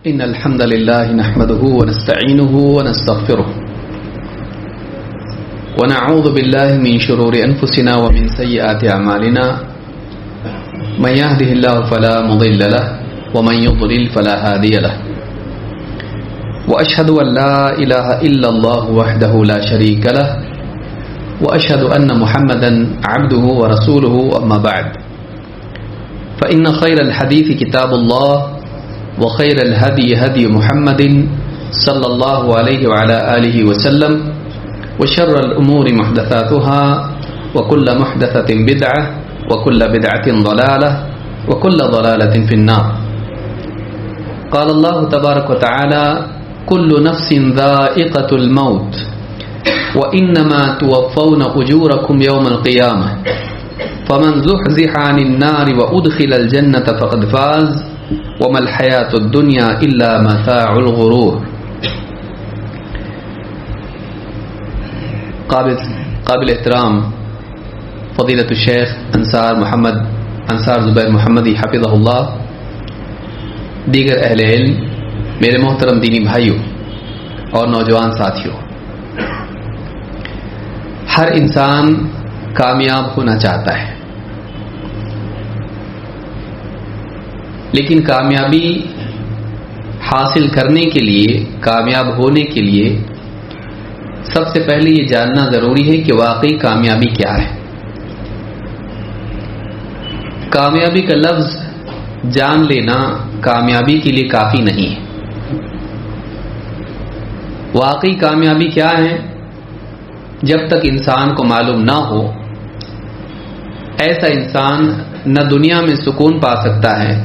إن الحمد لله نحمده ونستعينه ونستغفره ونعوذ بالله من شرور أنفسنا ومن سيئات أعمالنا من يهده الله فلا مضل له ومن يضلل فلا هادي له وأشهد أن لا إله إلا الله وحده لا شريك له وأشهد أن محمدا عبده ورسوله أما بعد فإن خير الحديث كتاب الله وخير الهدي هدي محمد صلى الله عليه وعلى آله وسلم وشر الأمور محدثاتها وكل محدثة بدعة وكل بدعة ضلالة وكل ضلالة في النار. قال الله تبارك وتعالى كل نفس ذائقة الموت وإنما توفون أجوركم يوم القيامة فمن زحزح عن النار وأدخل الجنة فقد فاز وما الحياة الدنيا إلا متاع الغرور. قابل احترام فضیلت الشیخ انصار زبیر محمدی حفظہ اللہ، دیگر اہل علم، میرے محترم دینی بھائیوں اور نوجوان ساتھیوں، ہر انسان کامیاب ہونا چاہتا ہے، لیکن کامیابی حاصل کرنے کے لیے، کامیاب ہونے کے لیے سب سے پہلے یہ جاننا ضروری ہے کہ واقعی کامیابی کیا ہے. کامیابی کا لفظ جان لینا کامیابی کے لیے کافی نہیں ہے. واقعی کامیابی کیا ہے، جب تک انسان کو معلوم نہ ہو، ایسا انسان نہ دنیا میں سکون پا سکتا ہے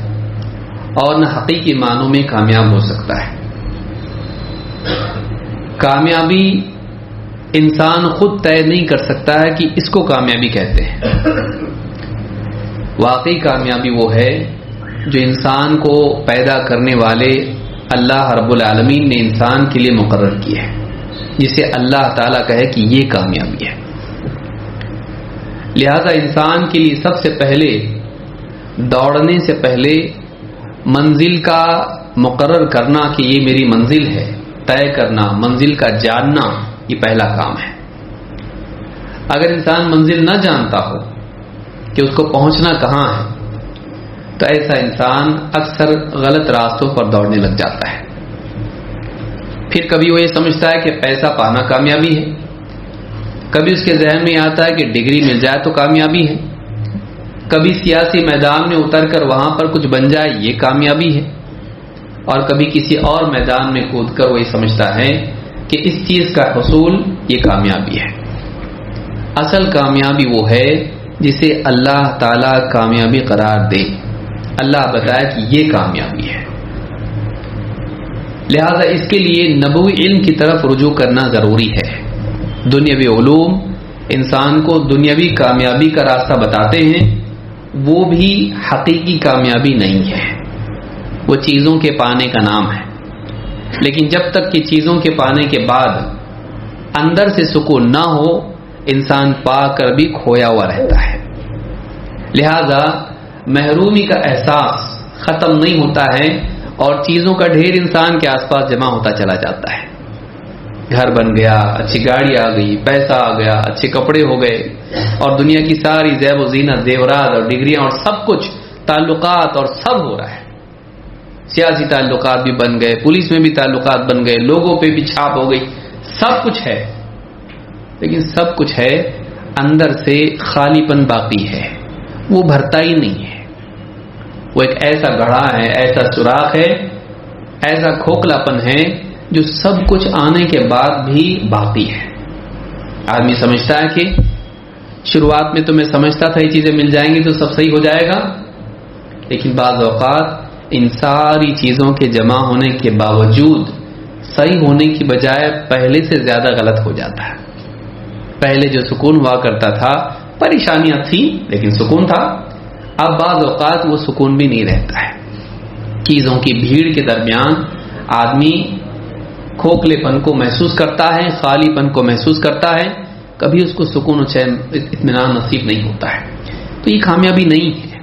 اور نہ حقیقی معنوں میں کامیاب ہو سکتا ہے. کامیابی انسان خود طے نہیں کر سکتا ہے کہ اس کو کامیابی کہتے ہیں. واقعی کامیابی وہ ہے جو انسان کو پیدا کرنے والے اللہ رب العالمین نے انسان کے لیے مقرر کی ہے، جسے اللہ تعالیٰ کہے کہ یہ کامیابی ہے. لہذا انسان کے لیے سب سے پہلے دوڑنے سے پہلے منزل کا مقرر کرنا کہ یہ میری منزل ہے، طے کرنا، منزل کا جاننا، یہ پہلا کام ہے. اگر انسان منزل نہ جانتا ہو کہ اس کو پہنچنا کہاں ہے، تو ایسا انسان اکثر غلط راستوں پر دوڑنے لگ جاتا ہے. پھر کبھی وہ یہ سمجھتا ہے کہ پیسہ پانا کامیابی ہے، کبھی اس کے ذہن میں آتا ہے کہ ڈگری مل جائے تو کامیابی ہے، کبھی سیاسی میدان میں اتر کر وہاں پر کچھ بن جائے یہ کامیابی ہے، اور کبھی کسی اور میدان میں کود کر وہ یہ سمجھتا ہے کہ اس چیز کا حصول یہ کامیابی ہے. اصل کامیابی وہ ہے جسے اللہ تعالیٰ کامیابی قرار دے، اللہ بتائے کہ یہ کامیابی ہے. لہذا اس کے لیے نبوی علم کی طرف رجوع کرنا ضروری ہے. دنیاوی علوم انسان کو دنیاوی کامیابی کا راستہ بتاتے ہیں، وہ بھی حقیقی کامیابی نہیں ہے، وہ چیزوں کے پانے کا نام ہے. لیکن جب تک کہ چیزوں کے پانے کے بعد اندر سے سکون نہ ہو، انسان پا کر بھی کھویا ہوا رہتا ہے. لہذا محرومی کا احساس ختم نہیں ہوتا ہے اور چیزوں کا ڈھیر انسان کے آس پاس جمع ہوتا چلا جاتا ہے. گھر بن گیا، اچھی گاڑی آ گئی، پیسہ آ گیا، اچھے کپڑے ہو گئے، اور دنیا کی ساری زیب و زینت، زیورات اور ڈگریاں اور سب کچھ، تعلقات اور سب ہو رہا ہے. سیاسی تعلقات بھی بن گئے، پولیس میں بھی تعلقات بن گئے، لوگوں پہ بھی چھاپ ہو گئی، سب کچھ ہے. لیکن سب کچھ ہے، اندر سے خالی پن باقی ہے، وہ بھرتا ہی نہیں ہے. وہ ایک ایسا گڑھا ہے، ایسا سوراخ ہے، ایسا کھوکھلا پن ہے جو سب کچھ آنے کے بعد بھی باقی ہے. آدمی سمجھتا ہے کہ شروعات میں تو میں سمجھتا تھا یہ چیزیں مل جائیں گی تو سب صحیح ہو جائے گا، لیکن بعض اوقات ان ساری چیزوں کے جمع ہونے کے باوجود صحیح ہونے کی بجائے پہلے سے زیادہ غلط ہو جاتا ہے. پہلے جو سکون ہوا کرتا تھا، پریشانیاں تھیں لیکن سکون تھا، اب بعض اوقات وہ سکون بھی نہیں رہتا ہے. چیزوں کی بھیڑ کے درمیان آدمی کھوکھلے پن کو محسوس کرتا ہے، خالی پن کو محسوس کرتا ہے، کبھی اس کو سکون و چین اطمینان نصیب نہیں ہوتا ہے. تو یہ کامیابی نہیں ہے.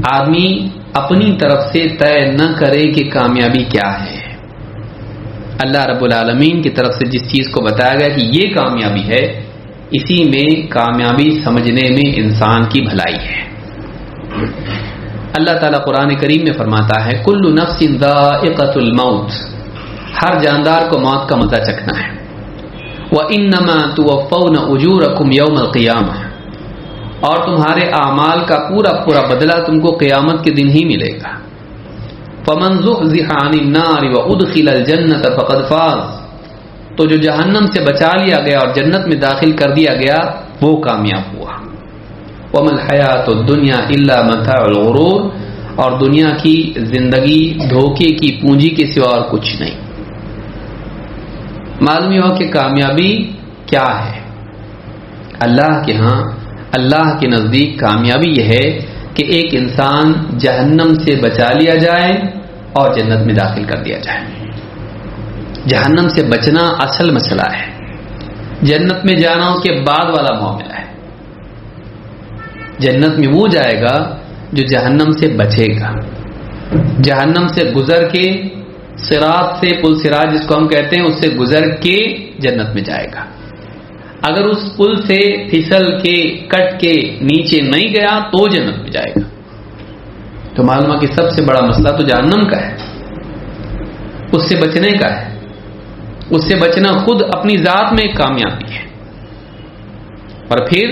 آدمی اپنی طرف سے طے نہ کرے کہ کامیابی کیا ہے. اللہ رب العالمین کی طرف سے جس چیز کو بتایا گیا کہ یہ کامیابی ہے، اسی میں کامیابی سمجھنے میں انسان کی بھلائی ہے. اللہ تعالیٰ قرآن کریم میں فرماتا ہے کل نفس ذائقۃ الموت، ہر جاندار کو موت کا مزہ چکھنا ہے. وَإِنَّمَا تُوَفَّوْنَ أُجُورَكُمْ يَوْمَ الْقِيَامَةِ، اور تمہارے اعمال کا پورا پورا بدلہ تم کو قیامت کے دن ہی ملے گا. فَمَنْ زُحْزِحَ عَنِ النَّارِ وَأُدْخِلَ الْجَنَّةَ فَقَدْ فَازَ، تو جو جہنم سے بچا لیا گیا اور جنت میں داخل کر دیا گیا وہ کامیاب ہوا. وَمَا الْحَيَاةُ الدُّنْيَا إِلَّا مَتَاعُ الْغُرُورِ، اور دنیا کی زندگی دھوکے کی پونجی کے سوا اور کچھ نہیں. معلوم ہو کہ کامیابی کیا ہے. اللہ کے ہاں، اللہ کے نزدیک کامیابی یہ ہے کہ ایک انسان جہنم سے بچا لیا جائے اور جنت میں داخل کر دیا جائے. جہنم سے بچنا اصل مسئلہ ہے، جنت میں جانا اس کے بعد والا معاملہ ہے. جنت میں وہ جائے گا جو جہنم سے بچے گا، جہنم سے گزر کے صراط سے، پل صراط جس کو ہم کہتے ہیں، اس سے گزر کے جنت میں جائے گا. اگر اس پل سے پھسل کے کٹ کے نیچے نہیں گیا تو جنت میں جائے گا. تو معلوم ہے کہ سب سے بڑا مسئلہ تو جہنم کا ہے، اس سے بچنے کا ہے. اس سے بچنا خود اپنی ذات میں ایک کامیابی ہے. اور پھر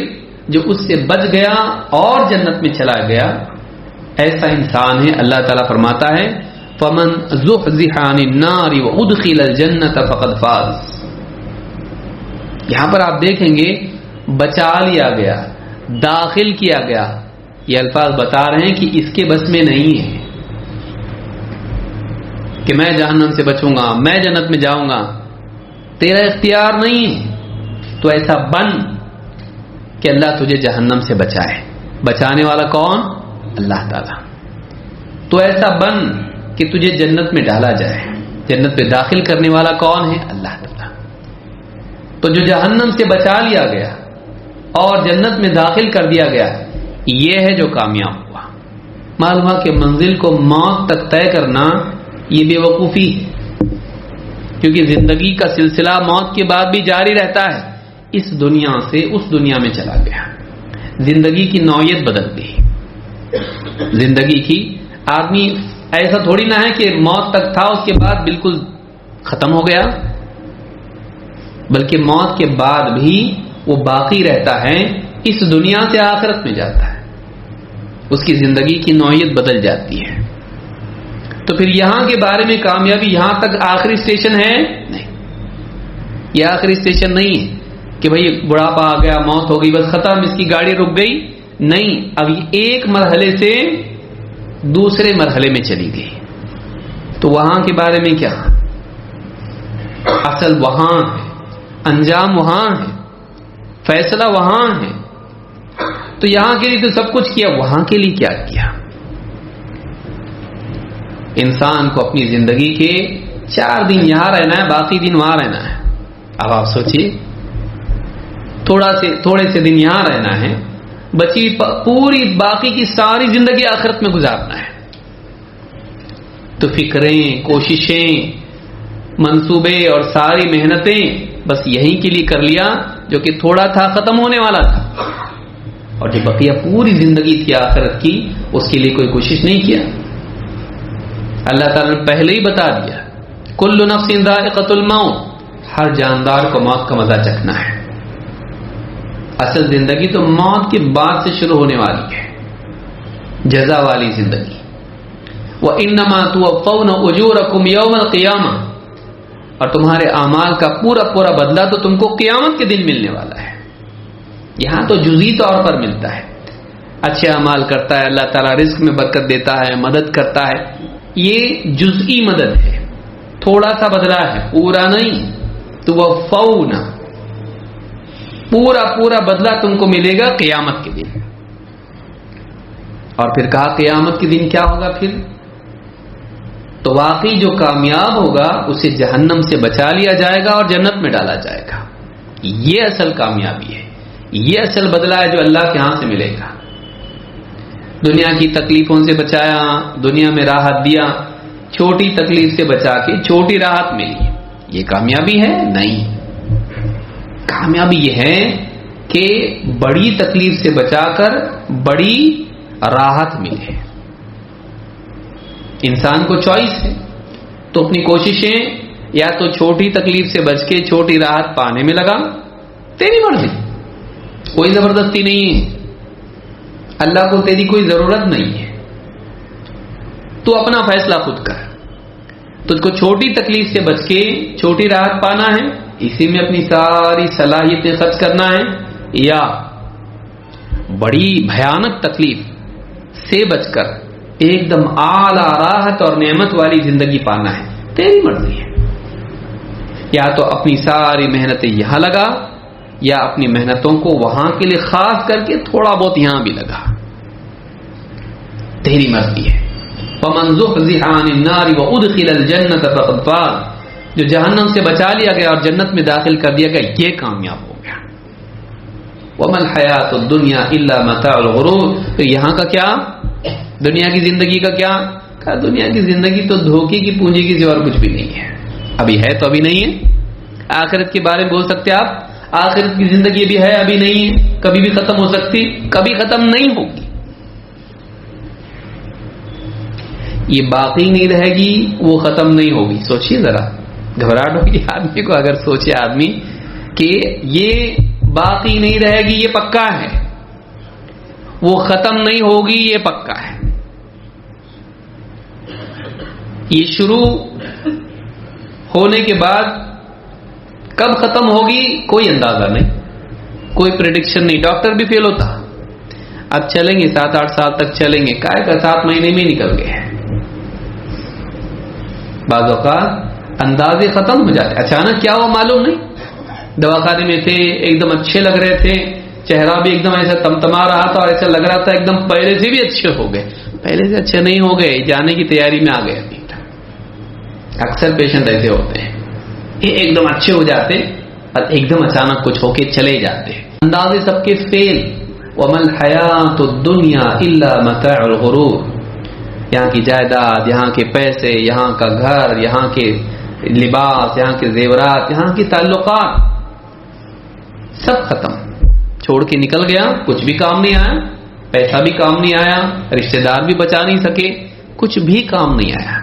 جو اس سے بچ گیا اور جنت میں چلا گیا، ایسا انسان ہے. اللہ تعالیٰ فرماتا ہے فَمَنْ زُحْزِحَ عَنِ النَّارِ وَأُدْخِلَ الْجَنَّةَ فَقَدْ فَازَ. یہاں پر آپ دیکھیں گے بچا لیا گیا، داخل کیا گیا، یہ الفاظ بتا رہے ہیں کہ اس کے بس میں نہیں ہے کہ میں جہنم سے بچوں گا، میں جنت میں جاؤں گا. تیرا اختیار نہیں ہے. تو ایسا بن کہ اللہ تجھے جہنم سے بچائے. بچانے والا کون؟ اللہ تعالی. تو ایسا بن کہ تجھے جنت میں ڈالا جائے. جنت میں داخل کرنے والا کون ہے؟ اللہ تعالی. تو جو جہنم سے بچا لیا گیا اور جنت میں داخل کر دیا گیا، یہ ہے جو کامیاب ہوا. معلوم ہے کہ منزل کو موت تک طے کرنا یہ بے وقوفی ہے، کیونکہ زندگی کا سلسلہ موت کے بعد بھی جاری رہتا ہے. اس دنیا سے اس دنیا میں چلا گیا، زندگی کی نوعیت بدل گئی. زندگی کی آدمی ایسا تھوڑی نہ ہے کہ موت تک تھا اس کے بعد بالکل ختم ہو گیا، بلکہ موت کے بعد بھی وہ باقی رہتا ہے. اس دنیا سے آخرت میں جاتا ہے، اس کی زندگی کی نوعیت بدل جاتی ہے. تو پھر یہاں کے بارے میں کامیابی یہاں تک آخری اسٹیشن ہے؟ نہیں، یہ آخری اسٹیشن نہیں ہے کہ بھئی بڑھاپا آ گیا، موت ہو گئی، بس ختم، اس کی گاڑی رک گئی. نہیں، اب ایک مرحلے سے دوسرے مرحلے میں چلی گئی. تو وہاں کے بارے میں کیا؟ اصل وہاں ہے، انجام وہاں ہے، فیصلہ وہاں ہے. تو یہاں کے لیے تو سب کچھ کیا، وہاں کے لیے کیا کیا؟ انسان کو اپنی زندگی کے 4 دن یہاں رہنا ہے، باقی دن وہاں رہنا ہے. اب آپ سوچیے، تھوڑے سے دن یہاں رہنا ہے، بچی پوری باقی کی ساری زندگی آخرت میں گزارنا ہے. تو فکریں، کوششیں، منصوبے اور ساری محنتیں بس یہیں کے لیے کر لیا جو کہ تھوڑا تھا، ختم ہونے والا تھا. اور جو بقیہ پوری زندگی تھی آخرت کی، اس کے لیے کوئی کوشش نہیں کیا. اللہ تعالیٰ نے پہلے ہی بتا دیا کل نفس ذائقۃ الموت، ہر جاندار کو موت کا مزہ چکھنا ہے. اصل زندگی تو موت کے بعد سے شروع ہونے والی ہے، جزا والی زندگی. وَإِنَّمَا تُوَفَّوْنَ أُجُورَكُمْ يَوْمَ الْقِيَامَةِ، اور تمہارے اعمال کا پورا پورا بدلہ تو تم کو قیامت کے دن ملنے والا ہے. یہاں تو جزئی طور پر ملتا ہے، اچھے اعمال کرتا ہے اللہ تعالیٰ رزق میں برکت دیتا ہے، مدد کرتا ہے. یہ جزئی مدد ہے، تھوڑا سا بدلہ ہے، پورا نہیں. توفون، پورا پورا بدلہ تم کو ملے گا قیامت کے دن. اور پھر کہا قیامت کے دن کیا ہوگا پھر؟ تو واقعی جو کامیاب ہوگا اسے جہنم سے بچا لیا جائے گا اور جنت میں ڈالا جائے گا. یہ اصل کامیابی ہے، یہ اصل بدلہ ہے جو اللہ کے ہاں سے ملے گا. دنیا کی تکلیفوں سے بچایا، دنیا میں راحت دیا، چھوٹی تکلیف سے بچا کے چھوٹی راحت ملی، یہ کامیابی ہے؟ نہیں، کامیابی یہ ہے کہ بڑی تکلیف سے بچا کر بڑی راحت ملے۔ انسان کو چوائس ہے، تو اپنی کوششیں یا تو چھوٹی تکلیف سے بچ کے چھوٹی راحت پانے میں لگا، تیری مرضی، کوئی زبردستی نہیں ہے، اللہ کو تیری کوئی ضرورت نہیں ہے، تو اپنا فیصلہ خود کر۔ تجھ کو چھوٹی تکلیف سے بچ کے چھوٹی راحت پانا ہے، اسی میں اپنی ساری صلاحیتیں خرچ کرنا ہے، یا بڑی بھیانک تکلیف سے بچ کر ایک دم اعلیٰ راحت اور نعمت والی زندگی پانا ہے، تیری مرضی ہے۔ یا تو اپنی ساری محنتیں یہاں لگا، یا اپنی محنتوں کو وہاں کے لیے خاص کر کے تھوڑا بہت یہاں بھی لگا، تیری مرضی ہے۔ وَمَنْ زُحْزِحَ عَنِ النَّارِ وَأُدْخِلَ الْجَنَّةَ فَقَدْ فَازَ، جو جہنم سے بچا لیا گیا اور جنت میں داخل کر دیا گیا، یہ کامیاب ہو گیا۔ وَمَا الْحَيَاةُ الدُّنْيَا إِلَّا مَتَاعُ الْغُرُورِ، تو یہاں کا کیا، دنیا کی زندگی کا کیا؟ کہا دنیا کی زندگی تو دھوکے کی پونجی کی سوا اور کچھ بھی نہیں ہے، ابھی ہے تو ابھی نہیں ہے۔ آخرت کے بارے میں بول سکتے آپ، آخرت کی زندگی بھی ہے ابھی نہیں ہے، کبھی بھی ختم ہو سکتی، کبھی ختم نہیں ہوگی، یہ باقی نہیں رہے گی، وہ ختم نہیں ہوگی۔ سوچئے ذرا، گھبراہٹ ہوگی آدمی کو اگر سوچے آدمی کہ یہ باقی نہیں رہے گی، یہ پکا ہے، وہ ختم نہیں ہوگی، یہ پکا ہے، یہ شروع ہونے کے بعد کب ختم ہوگی کوئی اندازہ نہیں، کوئی پریڈکشن نہیں، ڈاکٹر بھی فیل ہوتا، اب چلیں گے 7-8 سال تک چلیں گے، کہا کہ 7 مہینے میں نکل گئے ہیں۔ بعض اوقات اندازے ختم ہو جاتے، اچانک کیا ہوا معلوم نہیں، دواخانے میں تھے، ایک دم اچھے لگ رہے تھے، چہرہ بھی ایک دم ایسا تمتما رہا تھا اور ایسا لگ رہا تھا ایک دم پہلے سے بھی اچھے ہو گئے، پہلے سے اچھے نہیں ہو گئے، جانے کی تیاری میں آ گئے۔ اکثر پیشنٹ ایسے ہوتے ہیں، یہ ایک دم اچھے ہو جاتے اور ایک دم اچانک کچھ ہو کے چلے جاتے، اندازے سب کے فیل۔ وَمَا الْحَيَاةُ الدُّنْيَا إِلَّا مَتَاعُ الْغُرُورِ، یہاں کی جائیداد، یہاں کے پیسے، یہاں کا گھر، یہاں کے لباس، یہاں کے زیورات، یہاں کی تعلقات، سب ختم، چھوڑ کے نکل گیا، کچھ بھی کام نہیں آیا، پیسہ بھی کام نہیں آیا، رشتہ دار بھی بچا نہیں سکے، کچھ بھی کام نہیں آیا،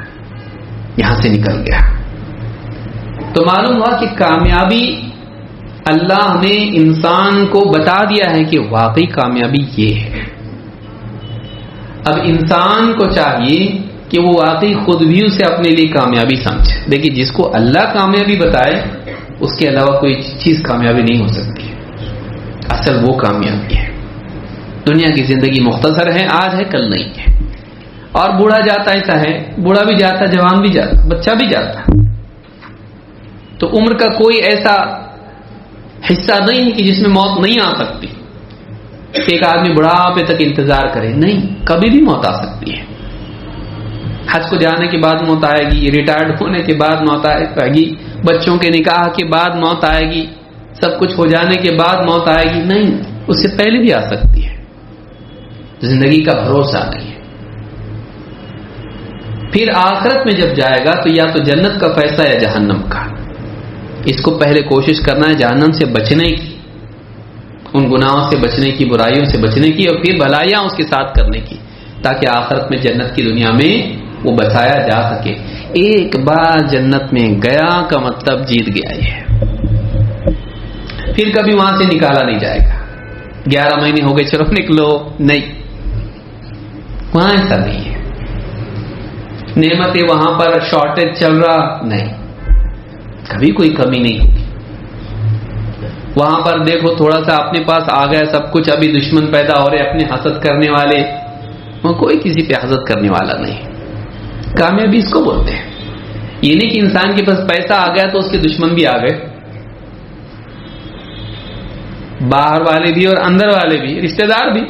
یہاں سے نکل گیا۔ تو معلوم ہوا کہ کامیابی اللہ نے انسان کو بتا دیا ہے کہ واقعی کامیابی یہ ہے۔ اب انسان کو چاہیے کہ وہ واقعی خود بھی اسے اپنے لیے کامیابی سمجھے۔ دیکھیے، جس کو اللہ کامیابی بتائے اس کے علاوہ کوئی چیز کامیابی نہیں ہو سکتی، اصل وہ کامیابی ہے۔ دنیا کی زندگی مختصر ہے، آج ہے کل نہیں ہے، اور بوڑھا جاتا ایسا ہے، بوڑھا بھی جاتا، جوان بھی جاتا، بچہ بھی جاتا، تو عمر کا کوئی ایسا حصہ نہیں ہے کہ جس میں موت نہیں آ سکتی، ایک آدمی بڑھاپے تک انتظار کرے، نہیں، کبھی بھی موت آ سکتی ہے۔ حج کو جانے کے بعد موت آئے گی، ریٹائرڈ ہونے کے بعد موت آئے گی، بچوں کے نکاح کے بعد موت آئے گی، سب کچھ ہو جانے کے بعد موت آئے گی، نہیں، اس سے پہلے بھی آ سکتی ہے، زندگی کا بھروسہ نہیں ہے۔ پھر آخرت میں جب جائے گا تو یا تو جنت کا فیصلہ یا جہنم کا، اس کو پہلے کوشش کرنا ہے جہنم سے بچنے کی، ان گناہوں سے بچنے کی، برائیوں سے بچنے کی، اور پھر بھلائیاں اس کے ساتھ کرنے کی، تاکہ آخرت میں جنت کی دنیا میں وہ بچایا جا سکے۔ ایک بار جنت میں گیا کا مطلب جیت گیا یہ ہے، پھر کبھی وہاں سے نکالا نہیں جائے گا۔ 11 مہینے ہو گئے چلو نکلو، نہیں، وہاں ایسا نہیں ہے۔ نعمتیں وہاں پر شارٹیج چل رہا، نہیں، کبھی کوئی کمی نہیں ہوگی۔ وہاں پر دیکھو تھوڑا سا اپنے پاس آ گیا سب کچھ، ابھی دشمن پیدا ہو رہے، اپنے حسد کرنے والے، وہ کوئی کسی پہ حسد کرنے والا نہیں۔ کامیابی اس کو بولتے ہیں، یہ نہیں کہ انسان کے پاس پیسہ آ گیا تو اس کے دشمن بھی آ گئے، باہر والے بھی اور اندر والے بھی، رشتہ دار بھی۔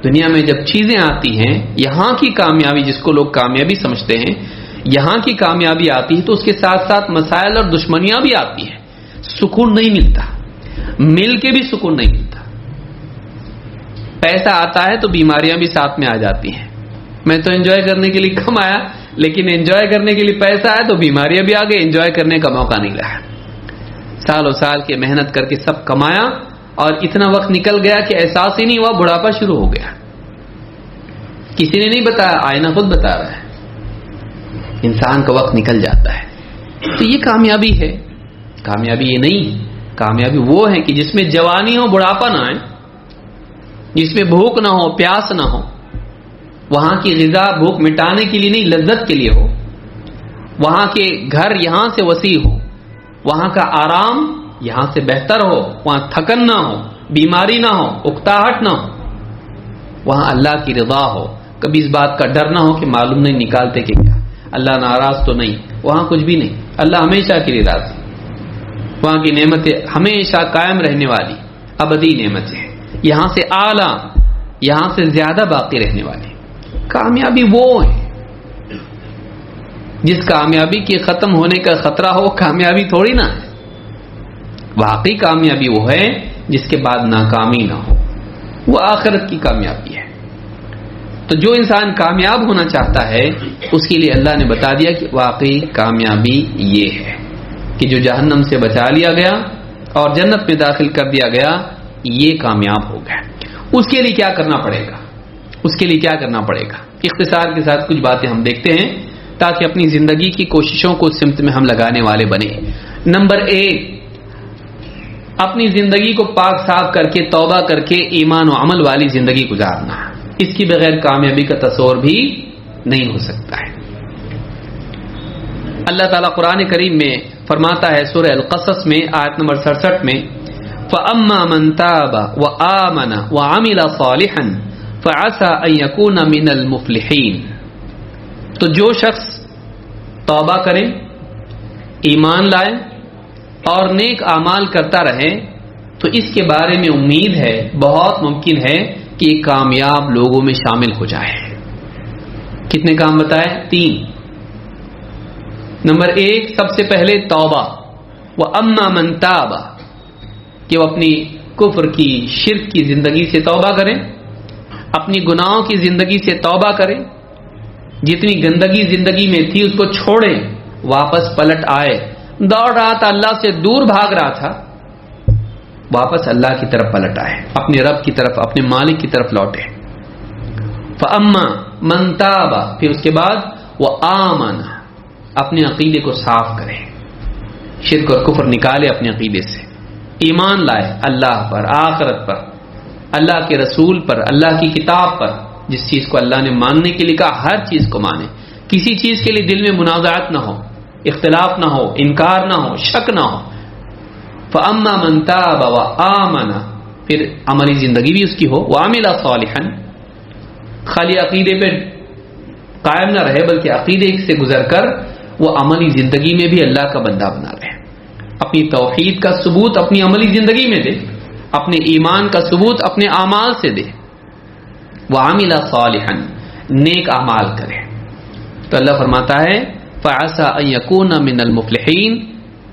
دنیا میں جب چیزیں آتی ہیں، یہاں کی کامیابی جس کو لوگ کامیابی سمجھتے ہیں، یہاں کی کامیابی آتی ہے تو اس کے ساتھ ساتھ مسائل اور دشمنیاں بھی آتی ہیں، سکون نہیں ملتا، مل کے بھی سکون نہیں ملتا۔ پیسہ آتا ہے تو بیماریاں بھی ساتھ میں آ جاتی ہیں. میں تو انجوائے کرنے کے لیے کم آیا, لیکن انجوائے کرنے کے لیے پیسہ آیا تو بیماریاں بھی آ گئی, انجوائے کرنے کا موقع نہیں رہا. سالوں سال کی محنت کر کے سب کمایا اور اتنا وقت نکل گیا کہ احساس ہی نہیں ہوا, بڑھاپا شروع ہو گیا. کسی نے نہیں بتایا, آئینہ خود بتا رہا ہے. انسان کا وقت نکل جاتا ہے. تو یہ کامیابی ہے. کامیابی یہ نہیں, کامیابی وہ ہے کہ جس میں جوانی ہو, بڑھاپا نہ آئے, جس میں بھوک نہ ہو, پیاس نہ ہو. وہاں کی غذا بھوک مٹانے کے لیے نہیں, لذت کے لیے ہو. وہاں کے گھر یہاں سے وسیع ہو, وہاں کا آرام یہاں سے بہتر ہو, وہاں تھکن نہ ہو, بیماری نہ ہو, اکتاہٹ نہ ہو. وہاں اللہ کی رضا ہو, کبھی اس بات کا ڈر نہ ہو کہ معلوم نہیں نکالتے کہ کیا, اللہ ناراض تو نہیں. وہاں کچھ بھی نہیں, اللہ ہمیشہ کے لیے راضی. وہاں کی نعمتیں ہمیشہ قائم رہنے والی ابدی نعمتیں ہیں, یہاں سے اعلیٰ, یہاں سے زیادہ باقی رہنے والی. کامیابی وہ ہے جس کامیابی کے ختم ہونے کا خطرہ ہو, کامیابی تھوڑی نہ ہے. واقعی کامیابی وہ ہے جس کے بعد ناکامی نہ ہو, وہ آخرت کی کامیابی ہے. تو جو انسان کامیاب ہونا چاہتا ہے اس کے لیے اللہ نے بتا دیا کہ واقعی کامیابی یہ ہے کہ جو جہنم سے بچا لیا گیا اور جنت میں داخل کر دیا گیا, یہ کامیاب ہو گیا. اس کے لیے کیا کرنا پڑے گا, اس کے لیے کیا کرنا پڑے گا؟ اختصار کے ساتھ کچھ باتیں ہم دیکھتے ہیں تاکہ اپنی زندگی کی کوششوں کو سمت میں ہم لگانے والے بنے. نمبر 1, اپنی زندگی کو پاک صاف کر کے, توبہ کر کے ایمان و عمل والی زندگی گزارنا. اس کی بغیر کامیابی کا تصور بھی نہیں ہو سکتا ہے. اللہ تعالیٰ قرآن کریم میں فرماتا ہے سورہ القصص میں آیت نمبر 67 میں, فَأَمَّا مَن تَابَ وَآمَنَ وَعَمِلَ صَالِحًا فَعَسَىٰ أَن يَكُونَ مِنَ الْمُفْلِحِينَ. تو جو شخص توبہ کرے, ایمان لائے اور نیک اعمال کرتا رہے تو اس کے بارے میں امید ہے, بہت ممکن ہے کہ یہ کامیاب لوگوں میں شامل ہو جائے. کتنے کام بتائے؟ 3. نمبر 1, سب سے پہلے توبہ. وَأَمَّا مَن تَابَ, کہ وہ اپنی کفر کی, شرک کی زندگی سے توبہ کریں, اپنی گناہوں کی زندگی سے توبہ کریں, جتنی گندگی زندگی میں تھی اس کو چھوڑیں, واپس پلٹ آئے. دوڑ رہا تھا, اللہ سے دور بھاگ رہا تھا, واپس اللہ کی طرف پلٹ آئے, اپنے رب کی طرف, اپنے مالک کی طرف لوٹے. فَأَمَّا مَن تَابَ, پھر اس کے بعد وَآمَنَ, اپنے عقیدے کو صاف کرے, شرک اور کفر نکالے اپنے عقیدے سے, ایمان لائے اللہ پر, آخرت پر, اللہ کے رسول پر, اللہ کی کتاب پر. جس چیز کو اللہ نے ماننے کے لیے کہا ہر چیز کو مانے, کسی چیز کے لیے دل میں منازعات نہ ہو, اختلاف نہ ہو, انکار نہ ہو, شک نہ ہو. فَأَمَّا مَن تَابَ وَآمَنَ, پھر عملی زندگی بھی اس کی ہو. وَعَمِلَ صَالِحًا, خالی عقیدے پہ قائم نہ رہے بلکہ عقیدے سے گزر کر وہ عملی زندگی میں بھی اللہ کا بندہ بنا رہے, اپنی توحید کا ثبوت اپنی عملی زندگی میں دے, اپنے ایمان کا ثبوت اپنے اعمال سے دے. وَعَمِلَ صَالِحًا, نیک اعمال کرے. تو اللہ فرماتا ہے فَعَسَىٰ أَن يَكُونَ مِنَ الْمُفْلِحِينَ,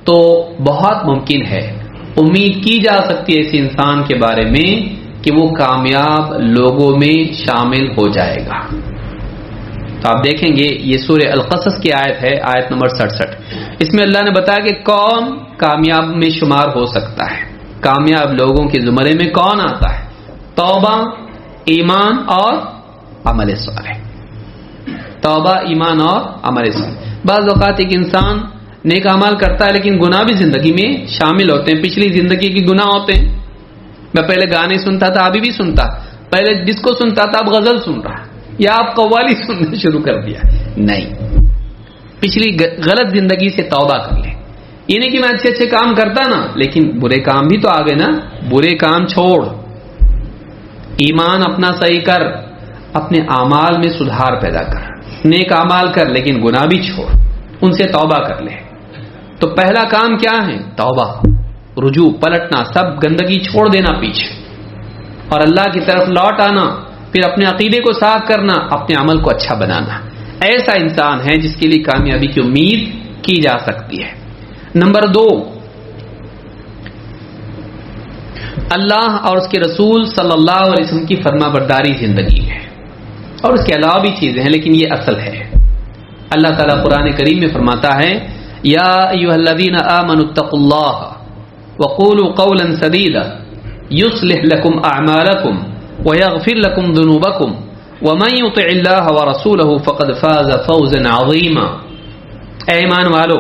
تو بہت ممکن ہے, امید کی جا سکتی ہے ایسے انسان کے بارے میں کہ وہ کامیاب لوگوں میں شامل ہو جائے گا. تو آپ دیکھیں گے یہ سورہ القصص کی آیت ہے, آیت نمبر 67. اس میں اللہ نے بتایا کہ کون کامیاب میں شمار ہو سکتا ہے, کامیاب لوگوں کے زمرے میں کون آتا ہے. توبہ, ایمان اور عمل صالح. توبہ, ایمان اور عمل صالح. بعض اوقات ایک انسان نیک اعمال کرتا ہے لیکن گناہ بھی زندگی میں شامل ہوتے ہیں, پچھلی زندگی کے گناہ ہوتے ہیں. میں پہلے گانے سنتا تھا, ابھی بھی سنتا, پہلے ڈسکو سنتا تھا, اب غزل سن رہا, یا آپ قوالی سننا شروع کر دیا. نہیں, پچھلی غلط زندگی سے توبہ کر لیں. یہ نہیں کہ میں اچھے اچھے کام کرتا نا, لیکن برے کام بھی تو آ گئے نا. برے کام چھوڑ, ایمان اپنا صحیح کر, اپنے اعمال میں سدھار پیدا کر, نیک اعمال کر لیکن گناہ بھی چھوڑ, ان سے توبہ کر لے. تو پہلا کام کیا ہے؟ توبہ, رجوع, پلٹنا, سب گندگی چھوڑ دینا پیچھے اور اللہ کی طرف لوٹ آنا. پھر اپنے عقیدے کو صاف کرنا, اپنے عمل کو اچھا بنانا. ایسا انسان ہے جس کے لیے کامیابی کی امید کی جا سکتی ہے. نمبر 2, اللہ اور اس کے رسول صلی اللہ علیہ وسلم کی فرما برداری زندگی ہے، اور اس کے علاوہ بھی چیزیں ہیں لیکن یہ اصل ہے۔ اللہ تعالیٰ قرآن کریم میں فرماتا ہے یا ایھا الذین آمنوا اتقوا اللہ وقولوا قولا سدیدا یصلح لکم اعمالکم ویغفر لکم ذنوبکم ومن یطع اللہ ورسولہ فقد فاز فوزا عظیما۔ اے ایمان والو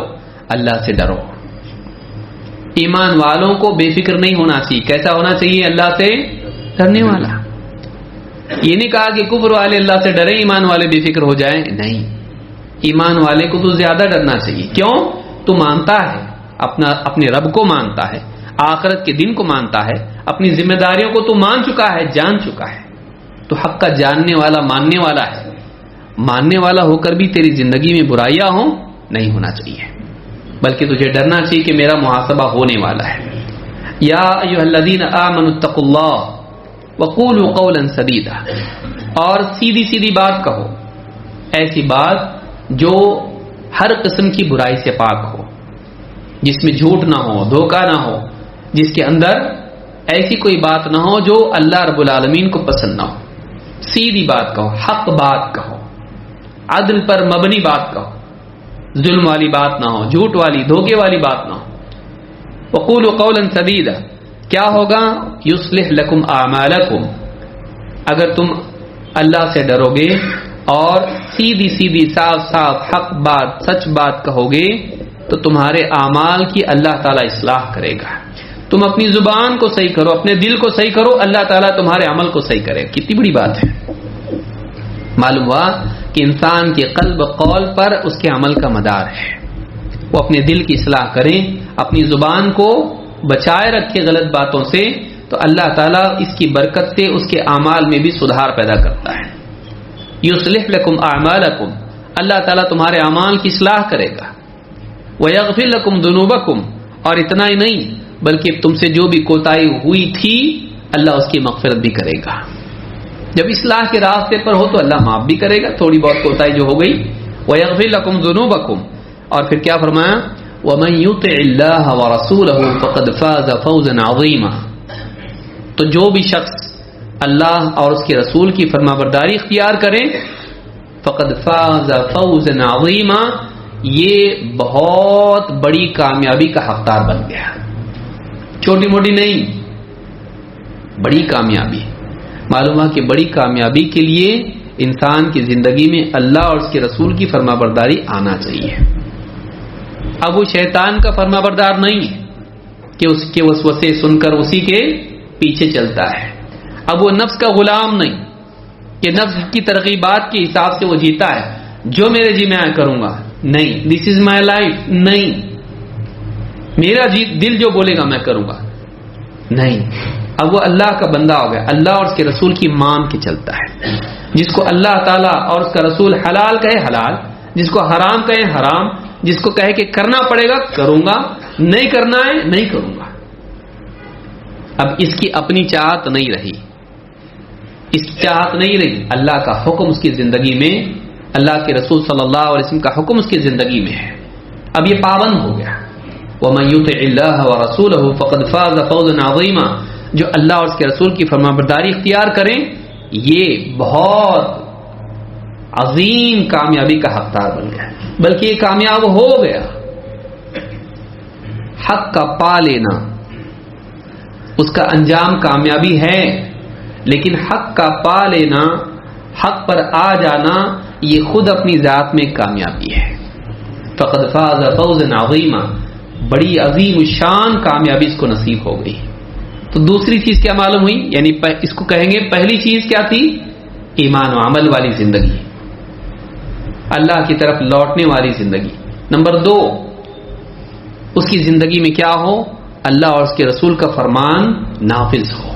اللہ سے ڈرو۔ ایمان والوں کو بے فکر نہیں ہونا چاہیے۔ کیسا ہونا چاہیے؟ اللہ سے ڈرنے والا۔ یہ نہیں کہا کہ کفر والے اللہ سے ڈریں ایمان والے بے فکر ہو جائیں، نہیں، ایمان والے کو تو زیادہ ڈرنا چاہیے۔ کیوں؟ تو مانتا ہے اپنے رب کو مانتا ہے، آخرت کے دن کو مانتا ہے، اپنی ذمہ داریوں کو تو مان چکا ہے، جان چکا ہے، تو حق کا جاننے والا ماننے والا ہے۔ ماننے والا ہو کر بھی تیری زندگی میں برائیاں ہوں، نہیں ہونا چاہیے، بلکہ تجھے ڈرنا چاہیے کہ میرا محاسبہ ہونے والا ہے۔ یا ایھا الذین آمنوا اتقوا اللہ وقولوا قولا سدیدا، اور سیدھی سیدھی بات کہو، ایسی بات جو ہر قسم کی برائی سے پاک ہو، جس میں جھوٹ نہ ہو، دھوکہ نہ ہو، جس کے اندر ایسی کوئی بات نہ ہو جو اللہ رب العالمین کو پسند نہ ہو۔ سیدھی بات کہو، حق بات کہو، عدل پر مبنی بات کہو، ظلم والی بات نہ ہو، جھوٹ والی دھوکے والی بات نہ ہو۔ وقولوا قولا سدیدا، کیا ہوگا؟ یصلح لکم اعمالکم، اگر تم اللہ سے ڈرو گے اور سیدھی سیدھی صاف صاف حق بات سچ بات کہو گے تو تمہارے اعمال کی اللہ تعالیٰ اصلاح کرے گا۔ تم اپنی زبان کو صحیح کرو، اپنے دل کو صحیح کرو، اللہ تعالیٰ تمہارے عمل کو صحیح کرے۔ کتنی بڑی بات ہے۔ معلوم ہوا کہ انسان کے قلب قول پر اس کے عمل کا مدار ہے۔ وہ اپنے دل کی اصلاح کریں، اپنی زبان کو بچائے رکھے غلط باتوں سے، تو اللہ تعالیٰ اس کی برکت سے اس کے اعمال میں بھی سدھار پیدا کرتا ہے۔ یصلح لکم اعمالکم، اللہ تعالیٰ تمہارے اعمال کی اصلاح کرے گا۔ ویغفر لکم ذنوبکم، اور اتنا ہی نہیں بلکہ تم سے جو بھی کوتاہی ہوئی تھی اللہ اس کی مغفرت بھی کرے گا۔ جب اصلاح کے راستے پر ہو تو اللہ معاف بھی کرے گا تھوڑی بہت کوتاہی جو ہو گئی۔ ویغفر لکم ذنوبکم، اور پھر کیا فرمایا؟ ومن یطع اللہ ورسولہ فقد فاز فوزا عظیما، تو جو بھی شخص اللہ اور اس کے رسول کی فرما برداری اختیار کرے فقد فاز فوزا عظیما، یہ بہت بڑی کامیابی کا حقدار بن گیا۔ چھوٹی موٹی نہیں، بڑی کامیابی۔ معلوم ہے کہ بڑی کامیابی کے لیے انسان کی زندگی میں اللہ اور اس کے رسول کی فرما برداری آنا چاہیے۔ اب وہ شیطان کا فرما بردار نہیں ہے کہ اس کے وسوسے سن کر اسی کے پیچھے چلتا ہے۔ اب وہ نفس کا غلام نہیں کہ نفس کی ترغیبات کے حساب سے وہ جیتا ہے، جو میرے جی میں کروں گا، نہیں، دس از مائی لائف، نہیں، میرا دل جو بولے گا میں کروں گا، نہیں۔ اب وہ اللہ کا بندہ ہو گیا، اللہ اور اس کے رسول کی مان کے چلتا ہے۔ جس کو اللہ تعالیٰ اور اس کا رسول حلال کہے حلال، جس کو حرام کہے حرام، جس کو کہے کہ کرنا پڑے گا کروں گا، نہیں کرنا ہے نہیں کروں گا۔ اب اس کی اپنی چاہت نہیں رہی، اس کی چاہت نہیں رہی، اللہ کا حکم اس کی زندگی میں، اللہ کے رسول صلی اللہ علیہ وسلم کا حکم اس کی زندگی میں ہے، اب یہ پابند ہو گیا۔ وَمَن يُطِعِ اللَّهَ وَرَسُولَهُ فَقَدْ فَازَ فَوْزًا عَظِيمًا، جو اللہ اور اس کے رسول کی فرمانبرداری اختیار کریں یہ بہت عظیم کامیابی کا حقدار بن گیا، بلکہ یہ کامیاب ہو گیا۔ حق کا پا لینا اس کا انجام کامیابی ہے، لیکن حق کا پا لینا، حق پر آ جانا، یہ خود اپنی ذات میں کامیابی ہے۔ فقد فاز فوزا عظیما، بڑی عظیم شان کامیابی اس کو نصیب ہو گئی۔ تو دوسری چیز کیا معلوم ہوئی؟ یعنی اس کو کہیں گے پہلی چیز کیا تھی؟ ایمان و عمل والی زندگی، اللہ کی طرف لوٹنے والی زندگی۔ نمبر 2، اس کی زندگی میں کیا ہو؟ اللہ اور اس کے رسول کا فرمان نافذ ہو،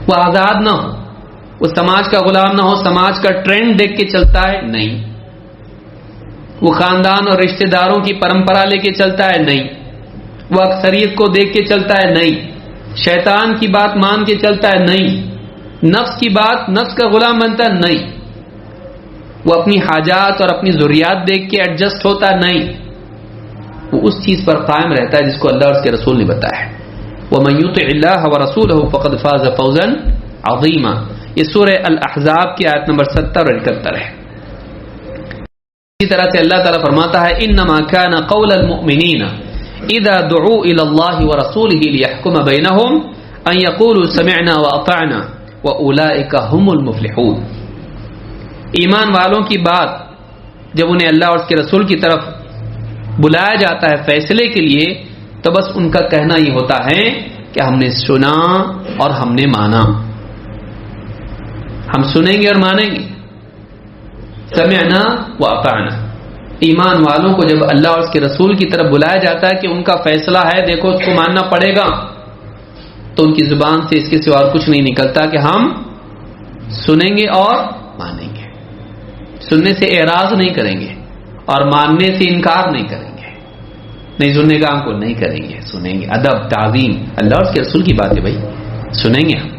وہ آزاد نہ ہو، وہ سماج کا غلام نہ ہو، سماج کا ٹرینڈ دیکھ کے چلتا ہے نہیں، وہ خاندان اور رشتہ داروں کی پرمپرا لے کے چلتا ہے نہیں، وہ اکثریت کو دیکھ کے چلتا ہے نہیں، شیطان کی بات مان کے چلتا ہے نہیں، نفس کی بات، نفس کا غلام بنتا ہے نہیں، وہ اپنی حاجات اور اپنی ضروریات دیکھ کے ایڈجسٹ ہوتا نہیں، وہ اس چیز پر قائم رہتا ہے جس کو اللہ اور اس کے رسول نے بتایا ہے۔ وَمَن يُطِعِ اللَّهَ وَرَسُولَهُ فَقَدْ فَازَ فَوْزًا عَظِيمًا. یہ سورہ الاحزاب کی آیت نمبر 70 اور 71 ہے. اسی طرح سے اللہ تعالیٰ فرماتا ہے انما كان قول المؤمنین اذا دعوا الى الله ورسوله ليحكم بينهم ان يقولوا سمعنا واطعنا واولئك هم المفلحون. ایمان والوں کی بات جب انہیں اللہ اور اس کے رسول کی طرف بلایا جاتا ہے فیصلے کے لیے تو بس ان کا کہنا یہ ہوتا ہے کہ ہم نے سنا اور ہم نے مانا. ہم سنیں گے اور مانیں گے. سمعنا واطعنا. ایمان والوں کو جب اللہ اور اس کے رسول کی طرف بلایا جاتا ہے کہ ان کا فیصلہ ہے دیکھو اس کو ماننا پڑے گا تو ان کی زبان سے اس کے سوا اور کچھ نہیں نکلتا کہ ہم سنیں گے اور مانیں گے. سننے سے اعراض نہیں کریں گے اور ماننے سے انکار نہیں کریں گے. نہیں سننے کا ہم کو نہیں کریں گے, سنیں گے. ادب تعظیم اللہ اور اس کے رسول کی بات ہے بھائی, سنیں گے ہم.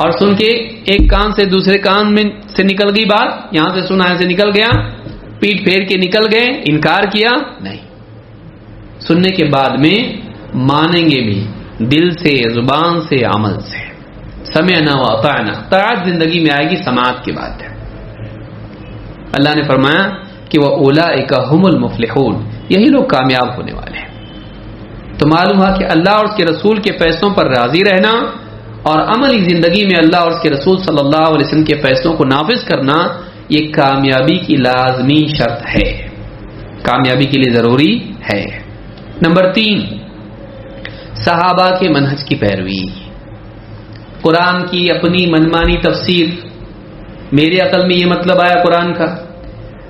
اور سن کے ایک کان سے دوسرے کان میں سے نکل گئی بات, یہاں سے سنا سے نکل گیا, پیٹ پھیر کے نکل گئے, انکار کیا نہیں. سننے کے بعد میں مانیں گے بھی دل سے, زبان سے, عمل سے. سمعنا واطعنا. طاعت زندگی میں آئے گی, سماعت کی بات ہے. اللہ نے فرمایا کہ وَأُولَئِكَ هُمُ الْمُفْلِحُونَ, یہی لوگ کامیاب ہونے والے ہیں. تو معلوم ہوا کہ اللہ اور اس کے رسول کے فیصلوں پر راضی رہنا اور عملی زندگی میں اللہ اور اس کے رسول صلی اللہ علیہ وسلم کے فیصلوں کو نافذ کرنا یہ کامیابی کی لازمی شرط ہے, کامیابی کے لیے ضروری ہے. نمبر 3, صحابہ کے منہج کی پیروی. قرآن کی اپنی منمانی تفسیر, میرے عقل میں یہ مطلب آیا قرآن کا,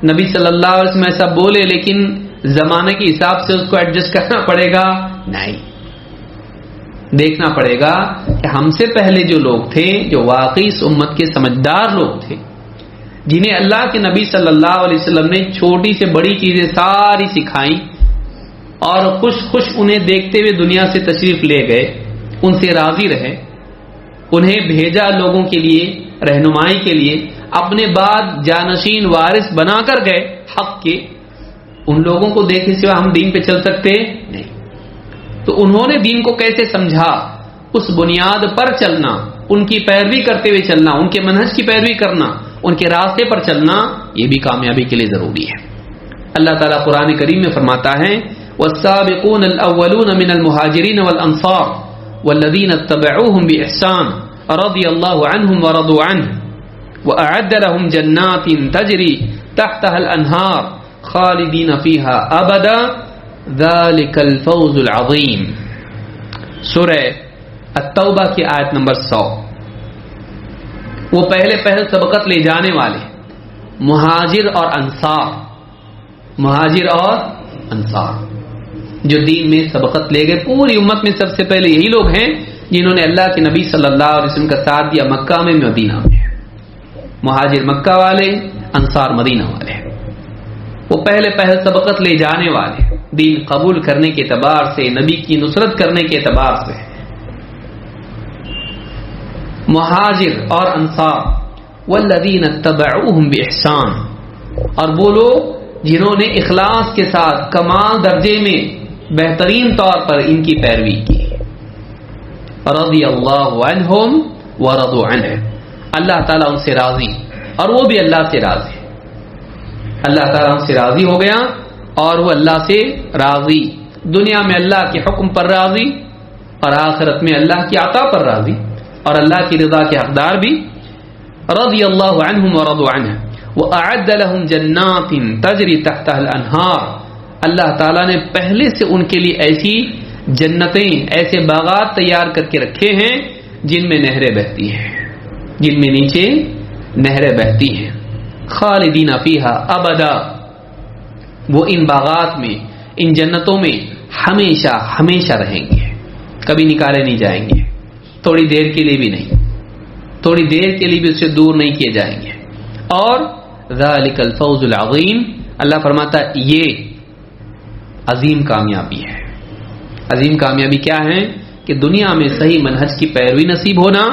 نبی صلی اللہ علیہ وسلم ایسا بولے لیکن زمانے کے حساب سے اس کو ایڈجسٹ کرنا پڑے گا, نہیں. دیکھنا پڑے گا کہ ہم سے پہلے جو لوگ تھے, جو واقعی اس امت کے سمجھدار لوگ تھے, جنہیں اللہ کے نبی صلی اللہ علیہ وسلم نے چھوٹی سے بڑی چیزیں ساری سکھائیں اور خوش خوش انہیں دیکھتے ہوئے دنیا سے تشریف لے گئے, ان سے راضی رہے, انہیں بھیجا لوگوں کے لیے رہنمائی کے لیے, اپنے بعد جانشین وارث بنا کر گئے حق کے. ان لوگوں کو دیکھے سوا ہم دین پہ چل سکتے نہیں. تو انہوں نے دین کو کیسے سمجھا, اس بنیاد پر چلنا, ان کی پیروی کرتے ہوئے چلنا, ان کے منہج کی پیروی کرنا, ان کے راستے پر چلنا, یہ بھی کامیابی کے لیے ضروری ہے. اللہ تعالیٰ قرآن کریم میں فرماتا ہے والسابقون الاولون من المهاجرین والانصار والذین اتبعوهم بإحسان رضی اللہ عنہم ورضوا عنہ وأعد لهم جنات تجری تحتها الانہار خالدین فیہا ابدا ذالک الفوز العظیم. سورہ التوبہ کی آیت نمبر 100. وہ پہلے سبقت لے جانے والے مہاجر اور انصار, مہاجر اور انصار جو دین میں سبقت لے گئے. پوری امت میں سب سے پہلے یہی لوگ ہیں جنہوں نے اللہ کے نبی صلی اللہ علیہ وسلم کا ساتھ دیا مکہ میں, مدینہ میں. مہاجر مکہ والے, انصار مدینہ والے. وہ پہلے سبقت لے جانے والے, دین قبول کرنے کے اعتبار سے, نبی کی نصرت کرنے کے اعتبار سے. مہاجر اور انصار والذین اتبعوہم بإحسان, اور وہ لوگ جنہوں نے اخلاص کے ساتھ کمال درجے میں بہترین طور پر ان کی پیروی کی. رضی اللہ عنہم ورضوا عنہ, اللہ تعالیٰ ان سے راضی اور وہ بھی اللہ سے راضی. اللہ تعالیٰ ان سے راضی ہو گیا اور وہ اللہ سے راضی. دنیا میں اللہ کے حکم پر راضی اور آخرت میں اللہ کی عطا پر راضی اور اللہ کی رضا کے حقدار بھی. رضی اللہ عنہم ورضوا عنہ وأعد لهم جنات تجری تحتها الانہار, اللہ تعالیٰ نے پہلے سے ان کے لیے ایسی جنتیں, ایسے باغات تیار کر کے رکھے ہیں جن میں نہریں بہتی ہیں, جن میں نیچے نہریں بہتی ہیں. خالدین فیہا ابدا, وہ ان باغات میں, ان جنتوں میں ہمیشہ ہمیشہ رہیں گے, کبھی نکالے نہیں جائیں گے, تھوڑی دیر کے لیے بھی نہیں, تھوڑی دیر کے لیے بھی اس سے دور نہیں کیے جائیں گے. اور ذالک الفوز العظیم, اللہ فرماتا ہے یہ عظیم کامیابی ہے. عظیم کامیابی کیا ہے کہ دنیا میں صحیح منہج کی پیروی نصیب ہونا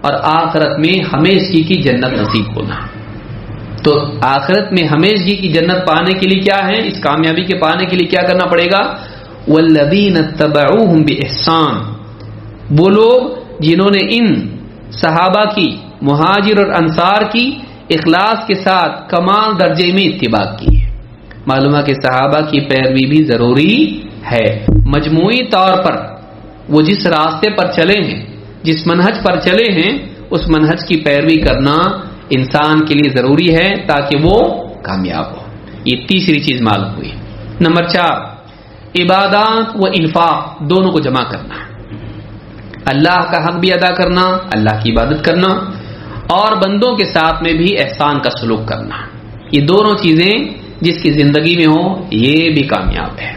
اور آخرت میں ہمیشگی کی جنت نصیب ہونا. تو آخرت میں ہمیشگی کی جنت پانے کے لیے کیا ہے, اس کامیابی کے پانے کے لیے کیا کرنا پڑے گا؟ والذین اتبعوہم بإحسان, وہ لوگ جنہوں نے ان صحابہ کی، مہاجر اور انصار کی اخلاص کے ساتھ کمال درجے میں اتباع کی ہے۔ معلوم ہے کہ صحابہ کی پیروی بھی ضروری ہے۔ مجموعی طور پر وہ جس راستے پر چلے ہیں، جس منہج پر چلے ہیں، اس منہج کی پیروی کرنا انسان کے لیے ضروری ہے تاکہ وہ کامیاب ہو۔ یہ تیسری چیز معلوم ہوئی۔ نمبر 4، عبادات و انفاق دونوں کو جمع کرنا، اللہ کا حق بھی ادا کرنا، اللہ کی عبادت کرنا، اور بندوں کے ساتھ میں بھی احسان کا سلوک کرنا۔ یہ دونوں چیزیں جس کی زندگی میں ہو یہ بھی کامیاب ہے۔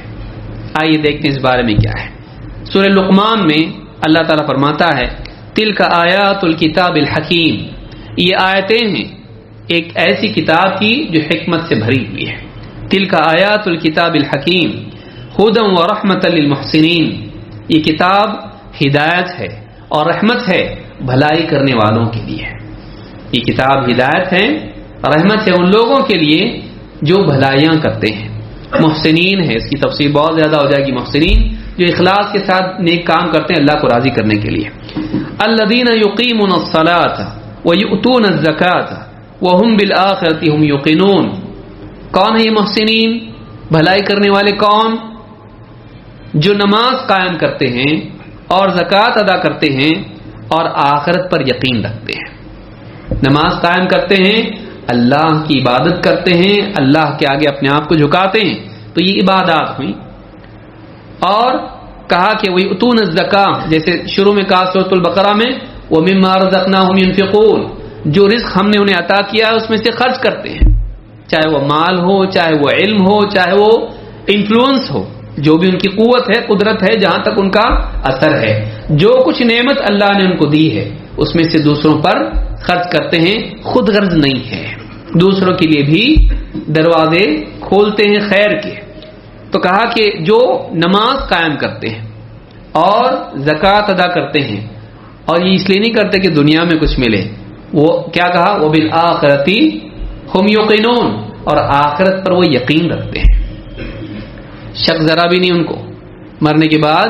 آئیے دیکھتے ہیں اس بارے میں کیا ہے۔ سورہ لقمان میں اللہ تعالیٰ فرماتا ہے تلک آیات الکتاب الحکیم، یہ آیتیں ہیں ایک ایسی کتاب کی جو حکمت سے بھری ہوئی ہے۔ تلک آیات الکتاب الحکیم ہدی و رحمت للمحسنین، یہ کتاب ہدایت ہے اور رحمت ہے بھلائی کرنے والوں کے لیے۔ یہ کتاب ہدایت ہے اور رحمت ہے ان لوگوں کے لیے جو بھلائیاں کرتے ہیں۔ محسنین ہے، اس کی تفسیر بہت زیادہ ہو جائے گی۔ محسنین جو اخلاص کے ساتھ نیک کام کرتے ہیں اللہ کو راضی کرنے کے لیے۔ الذین یقیمون الصلاۃ ویؤتون الزکاۃ وہم بالآخرۃ هم یوقنون، کون ہے یہ محسنین؟ بھلائی کرنے والے کون؟ جو نماز قائم کرتے ہیں اور زکوٰۃ ادا کرتے ہیں اور آخرت پر یقین رکھتے ہیں۔ نماز قائم کرتے ہیں، اللہ کی عبادت کرتے ہیں، اللہ کے آگے اپنے آپ کو جھکاتے ہیں، تو یہ عبادات ہوئی۔ اور کہا کہ وَيُؤْتُونَ الزَّكَاةَ، جیسے شروع میں کہا سورۃ البقرہ میں وَمِمَّا رَزَقْنَاهُمْ يُنْفِقُونَ، جو رزق ہم نے انہیں عطا کیا ہے اس میں سے خرچ کرتے ہیں، چاہے وہ مال ہو، چاہے وہ علم ہو، چاہے وہ انفلوئنس ہو، جو بھی ان کی قوت ہے، قدرت ہے، جہاں تک ان کا اثر ہے، جو کچھ نعمت اللہ نے ان کو دی ہے اس میں سے دوسروں پر خرچ کرتے ہیں۔ خود غرض نہیں ہے، دوسروں کے لیے بھی دروازے کھولتے ہیں خیر کے۔ تو کہا کہ جو نماز قائم کرتے ہیں اور زکوٰۃ ادا کرتے ہیں، اور یہ اس لیے نہیں کرتے کہ دنیا میں کچھ ملے، وہ کیا کہا وبالآخرۃ ہم یوقنون، اور آخرت پر وہ یقین رکھتے ہیں، شک ذرا بھی نہیں ان کو۔ مرنے کے بعد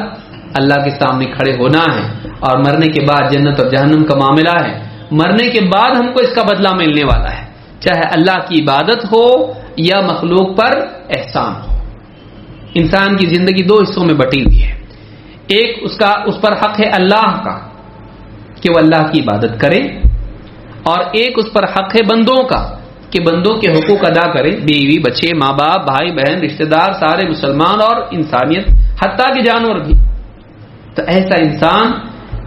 اللہ کے سامنے کھڑے ہونا ہے، اور مرنے کے بعد جنت اور جہنم کا معاملہ ہے، مرنے کے بعد ہم کو اس کا بدلہ ملنے والا ہے، چاہے اللہ کی عبادت ہو یا مخلوق پر احسان ہو۔ انسان کی زندگی دو حصوں میں بٹی ہوئی ہے، ایک اس پر حق ہے اللہ کا کہ وہ اللہ کی عبادت کرے، اور ایک اس پر حق ہے بندوں کا کہ بندوں کے حقوق ادا کرے، بیوی، بچے، ماں باپ، بھائی بہن، رشتہ دار، سارے مسلمان اور انسانیت، حتیٰ کہ جانور بھی۔ تو ایسا انسان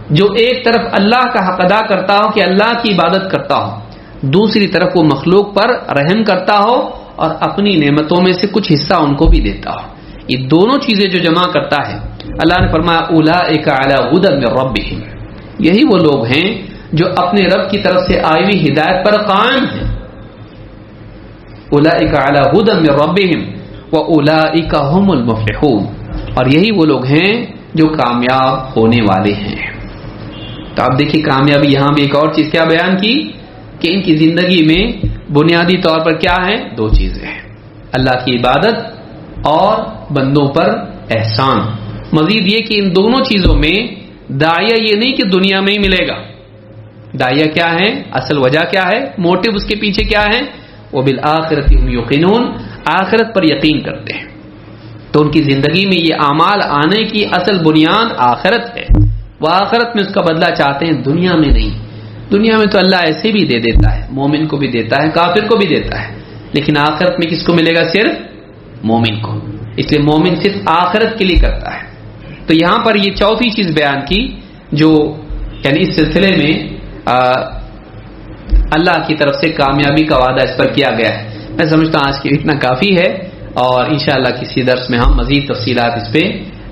جو ایک طرف اللہ کا حق ادا کرتا ہو کہ اللہ کی عبادت کرتا ہو، دوسری طرف وہ مخلوق پر رحم کرتا ہو اور اپنی نعمتوں میں سے کچھ حصہ ان کو بھی دیتا ہو، یہ دونوں چیزیں جو جمع کرتا ہے، اللہ نے فرمایا اولئک علی ھدی من ربہم، یہی وہ لوگ ہیں جو اپنے رب کی طرف سے آئی ہوئی ہدایت پر قائم ہیں۔ اولئک علی ھدی من ربہم واولئک ھم المفلحون، اور یہی وہ لوگ ہیں جو کامیاب ہونے والے ہیں۔ تو آپ دیکھیے کامیابی یہاں بھی ایک اور چیز کیا بیان کی کہ ان کی زندگی میں بنیادی طور پر کیا ہے؟ دو چیزیں ہیں، اللہ کی عبادت اور بندوں پر احسان۔ مزید یہ کہ ان دونوں چیزوں میں داعیہ یہ نہیں کہ دنیا میں ہی ملے گا، داعیہ کیا ہے؟ اصل وجہ کیا ہے؟ موٹو اس کے پیچھے کیا ہے؟ وہ بالآخرۃ ہم یوقنون، آخرت پر یقین کرتے ہیں۔ تو ان کی زندگی میں یہ اعمال آنے کی اصل بنیاد آخرت ہے، وہ آخرت میں اس کا بدلہ چاہتے ہیں، دنیا میں نہیں۔ دنیا میں تو اللہ ایسے بھی دے دیتا ہے، مومن کو بھی دیتا ہے، کافر کو بھی دیتا ہے، لیکن آخرت میں کس کو ملے گا؟ صرف مومن کو۔ اس لیے مومن صرف آخرت کے لیے کرتا ہے۔ تو یہاں پر یہ چوتھی چیز بیان کی جو یعنی اس سلسلے میں اللہ کی طرف سے کامیابی کا وعدہ اس پر کیا گیا ہے۔ میں سمجھتا ہوں آج کے اتنا کافی ہے، اور انشاءاللہ کسی درس میں ہم مزید تفصیلات اس پہ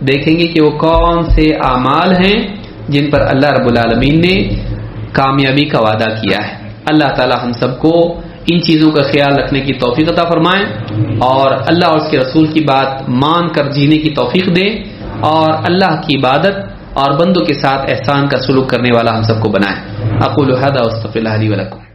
دیکھیں گے کہ وہ کون سے اعمال ہیں جن پر اللہ رب العالمین نے کامیابی کا وعدہ کیا ہے۔ اللہ تعالی ہم سب کو ان چیزوں کا خیال رکھنے کی توفیق عطا فرمائیں، اور اللہ اور اس کے رسول کی بات مان کر جینے کی توفیق دے، اور اللہ کی عبادت اور بندوں کے ساتھ احسان کا سلوک کرنے والا ہم سب کو بنائیں۔ اقول ھذا واستغفر اللہ لی ولکم۔